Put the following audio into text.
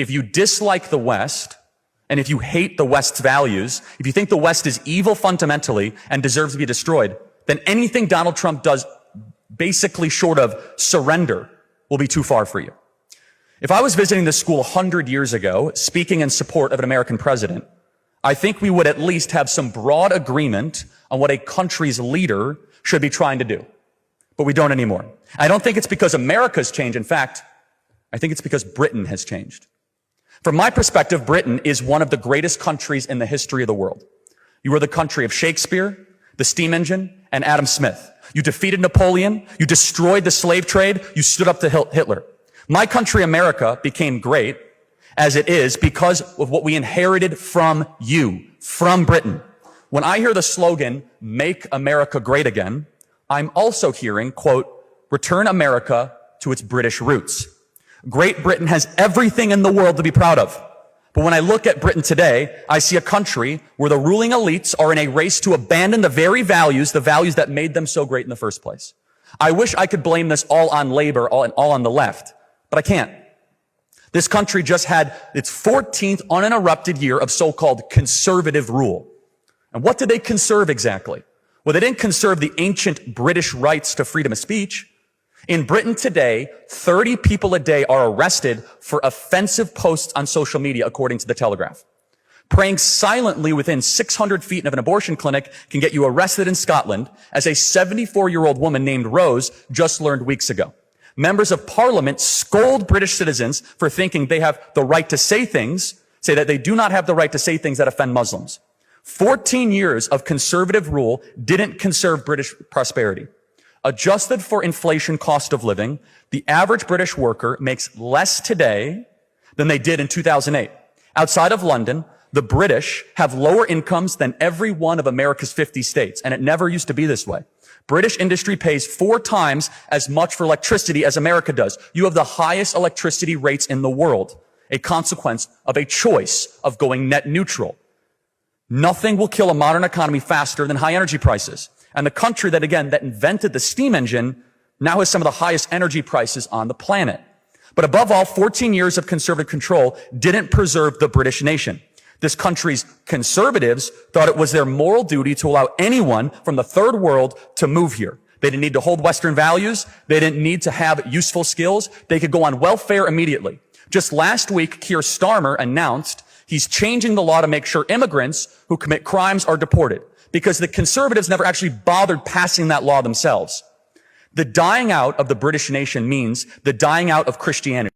if you dislike the West, and if you hate the West's values, if you think the West is evil fundamentally and deserves to be destroyed, then anything Donald Trump does basically short of surrender will be too far for you. If I was visiting this school 100 years ago, speaking in support of an American president, I think we would at least have some broad agreement on what a country's leader should be trying to do. But we don't anymore. I don't think it's because America's changed. In fact, I think it's because Britain has changed. From my perspective, Britain is one of the greatest countries in the history of the world. You were the country of Shakespeare, the steam engine, and Adam Smith. You defeated Napoleon. You destroyed the slave trade. You stood up to Hitler. My country, America, became great as it is because of what we inherited from you, from Britain. When I hear the slogan, "Make America Great Again," I'm also hearing, quote, "Return America to its British roots." Great Britain has everything in the world to be proud of. But when I look at Britain today, I see a country where the ruling elites are in a race to abandon the very values, the values that made them so great in the first place. I wish I could blame this all on labor, all on the left, but I can't. This country just had its 14th uninterrupted year of so-called conservative rule. And what did they conserve exactly? Well, they didn't conserve the ancient British rights to freedom of speech. In Britain today, 30 people a day are arrested for offensive posts on social media, according to the Telegraph. Praying silently within 600 feet of an abortion clinic can get you arrested in Scotland, as a 74-year-old woman named Rose just learned weeks ago. Members of Parliament scold British citizens for thinking they have the right to say that they do not have the right to say things that offend Muslims. 14 years of conservative rule didn't conserve British prosperity. Adjusted for inflation cost of living, the average British worker makes less today than they did in 2008. Outside of London, the British have lower incomes than every one of America's 50 states, and it never used to be this way. British industry pays 4 times as much for electricity as America does. You have the highest electricity rates in the world, a consequence of a choice of going net neutral. Nothing will kill a modern economy faster than high energy prices. And the country that invented the steam engine now has some of the highest energy prices on the planet. But above all, 14 years of conservative control didn't preserve the British nation. This country's conservatives thought it was their moral duty to allow anyone from the third world to move here. They didn't need to hold Western values. They didn't need to have useful skills. They could go on welfare immediately. Just last week, Keir Starmer announced he's changing the law to make sure immigrants who commit crimes are deported, because the conservatives never actually bothered passing that law themselves. The dying out of the British nation means the dying out of Christianity.